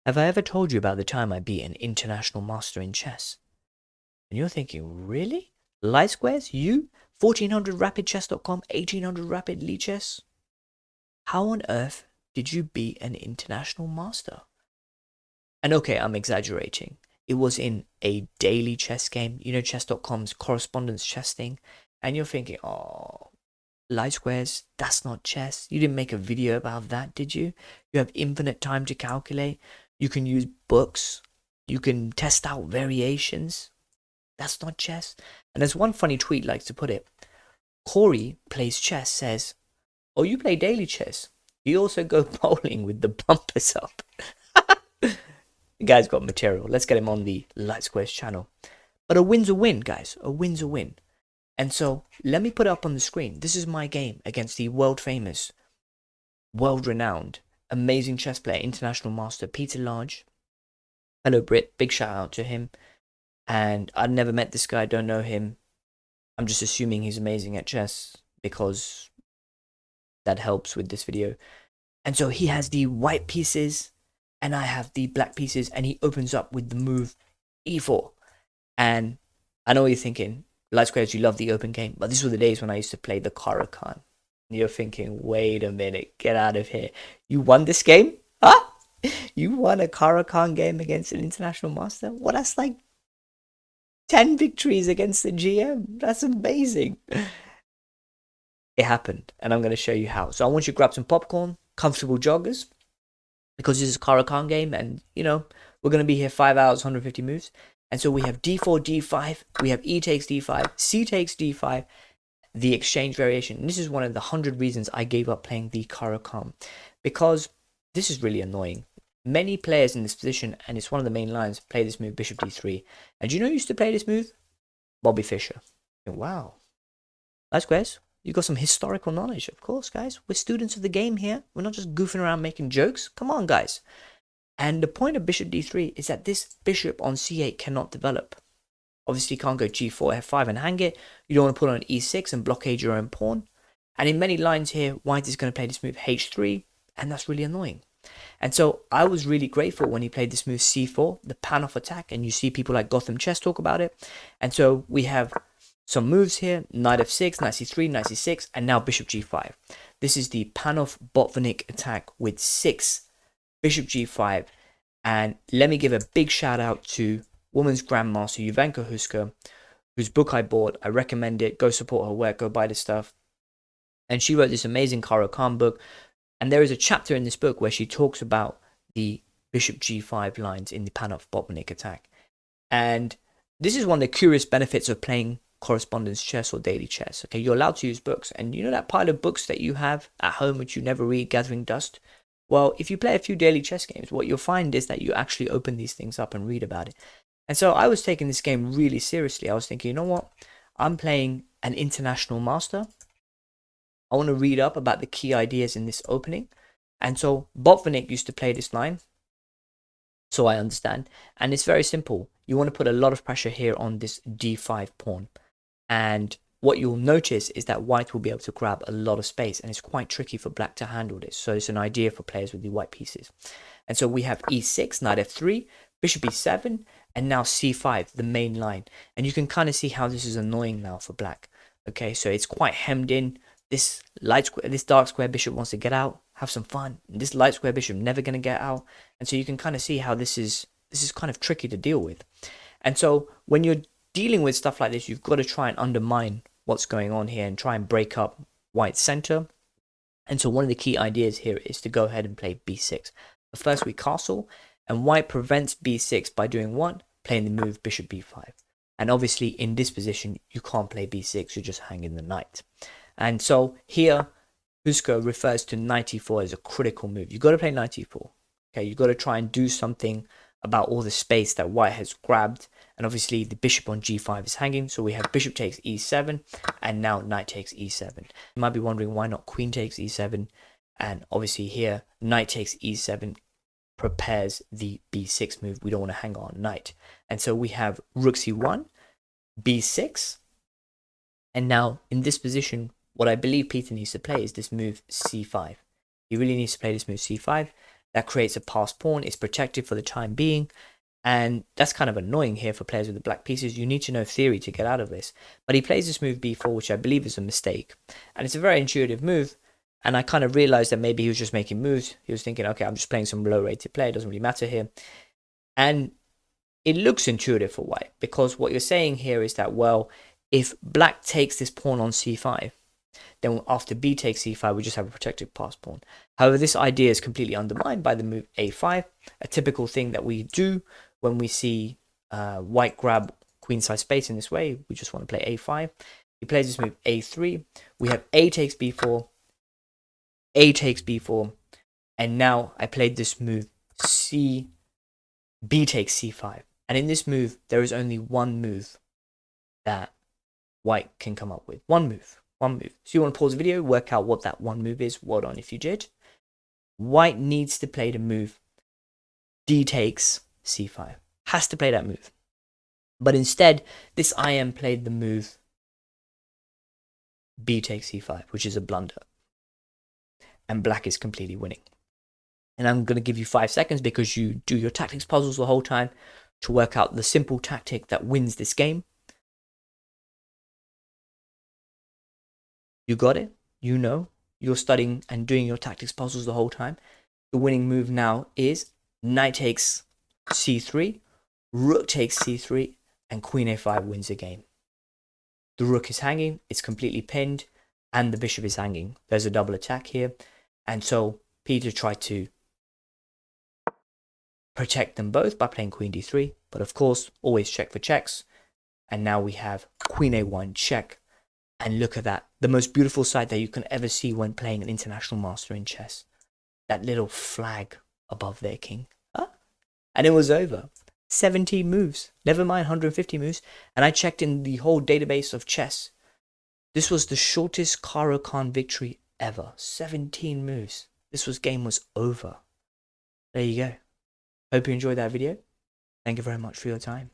Have I ever told you about the time I beat an international master in chess? And you're thinking, really? Light squares? You? 1400rapidchess.com, 1800 rapid lead chess? How on earth did you beat an international master? And okay, I'm exaggerating. It was in a daily chess game, you know, chess.com's correspondence chess thing. And you're thinking, oh, light squares, that's not chess. You didn't make a video about that, did you? You have infinite time to calculate. You can use books. You can test out variations. That's not chess. And there's one funny tweet likes to put it. Corey plays chess, says, oh, you play daily chess. You also go bowling with the bumpers up. The guy's got material. Let's get him on the Light Squares channel. But a win's a win, guys. A win's a win. And so let me put it up on the screen. This is my game against the world famous, world renowned, amazing chess player, international master, Peter Large. Hello, Brit. Big shout out to him. And I've never met this guy, don't know him. I'm just assuming he's amazing at chess because that helps with this video. And so he has the white pieces and I have the black pieces, and he opens up with the move e4. And I know what you're thinking, Light Squares, you love the open game, but these were the days when I used to play the Caro-Kann. You're thinking, wait a minute, get out of here. You won this game? Huh? You won a Caro-Kann game against an international master? Well, that's like 10 victories against the GM. That's amazing. It happened, and I'm going to show you how. So I want you to grab some popcorn, comfortable joggers, because this is a Caro-Kann game, and you know we're going to be here 5 hours, 150 moves. And so we have d4, d5, we have e takes d5, c takes d5, the exchange variation. And this is one of the 100 reasons I gave up playing the Caro-Kann, because this is really annoying. Many players in this position, and it's one of the main lines, play this move, bishop d3. And do you know who used to play this move? Bobby Fischer. Wow. Light Squares, you got some historical knowledge, of course, guys. We're students of the game here. We're not just goofing around making jokes. Come on, guys. And the point of bishop d3 is that this bishop on c8 cannot develop. Obviously, you can't go g4, f5 and hang it. You don't want to put on e6 and blockade your own pawn. And in many lines here, white is going to play this move h3, and that's really annoying. And so I was really grateful when he played this move c4, the pan-off attack, and you see people like Gotham Chess talk about it. And so we have some moves here, knight f6, knight c3, knight c6, and now bishop g5. This is the Panov-Botvinnik attack with 6 bishop g5. And let me give a big shout out to women's grandmaster Juvenka Huska, whose book I bought. I recommend it. Go support her work. Go buy the stuff. And she wrote this amazing Caro-Kann book. And there is a chapter in this book where she talks about the bishop g5 lines in the Panov-Botvinnik attack. And this is one of the curious benefits of playing correspondence chess or daily chess. Okay, you're allowed to use books, and you know that pile of books that you have at home which you never read, gathering dust? Well, if you play a few daily chess games, what you'll find is that you actually open these things up and read about it. And so I was taking this game really seriously. I was thinking, you know what, I'm playing an international master. I want to read up about the key ideas in this opening. And so Botvinnik used to play this line, so I understand. And it's very simple. You want to put a lot of pressure here on this d5 pawn. And what you'll notice is that white will be able to grab a lot of space, and it's quite tricky for black to handle this. So it's an idea for players with the white pieces. And so we have e6, knight f3, bishop e7, and now c5, the main line. And you can kind of see how this is annoying now for black. Okay, so it's quite hemmed in. This dark square bishop wants to get out, have some fun. And this light square bishop never going to get out. And so you can kind of see how this is kind of tricky to deal with. And so when you're dealing with stuff like this, you've got to try and undermine what's going on here and try and break up white's center. And so one of the key ideas here is to go ahead and play b6. But first we castle, and white prevents b6 by doing what? Playing the move bishop b5. And obviously in this position, you can't play b6, you're just hanging the knight. And so here, Husko refers to knight e4 as a critical move. You've got to play knight e4. Okay, you've got to try and do something about all the space that white has grabbed. And obviously the bishop on g5 is hanging. So we have bishop takes e7 and now knight takes e7. You might be wondering why not queen takes e7. And obviously here, knight takes e7 prepares the b6 move. We don't want to hang on knight. And so we have rook c1, b6. And now in this position, what I believe Peter needs to play is this move c5. He really needs to play this move c5. That creates a passed pawn. It's protected for the time being. And that's kind of annoying here for players with the black pieces. You need to know theory to get out of this. But he plays this move b4, which I believe is a mistake. And it's a very intuitive move. And I kind of realized that maybe he was just making moves. He was thinking, okay, I'm just playing some low-rated play. It doesn't really matter here. And it looks intuitive for white, because what you're saying here is that, well, if black takes this pawn on c5, then after b takes c5, we just have a protected passed pawn. However, this idea is completely undermined by the move a5, a typical thing that we do when we see white grab queenside space in this way. We just want to play a5. He plays this move a3. We have a takes b4, a takes b4, and now I played this move b takes c5. And in this move, there is only one move that white can come up with. One move. So you want to pause the video, work out what that one move is. Well done if you did. White needs to play the move d takes c5. Has to play that move. But instead, this IM played the move b takes c5, which is a blunder. And black is completely winning. And I'm going to give you 5 seconds, because you do your tactics puzzles the whole time, to work out the simple tactic that wins this game. You got it? You know? You're studying and doing your tactics puzzles the whole time. The winning move now is knight takes c3, rook takes c3, and queen a5 wins the game. The rook is hanging, it's completely pinned, and the bishop is hanging. There's a double attack here. And so Peter tried to protect them both by playing queen d3, but of course, always check for checks. And now we have queen a1 check. And look at that, the most beautiful sight that you can ever see when playing an international master in chess. That little flag above their king. And it was over. 70 moves, never mind 150 moves. And I checked in the whole database of chess. This was the shortest Caro-Kann victory ever. 17 moves. Game was over. There you go. Hope you enjoyed that video. Thank you very much for your time.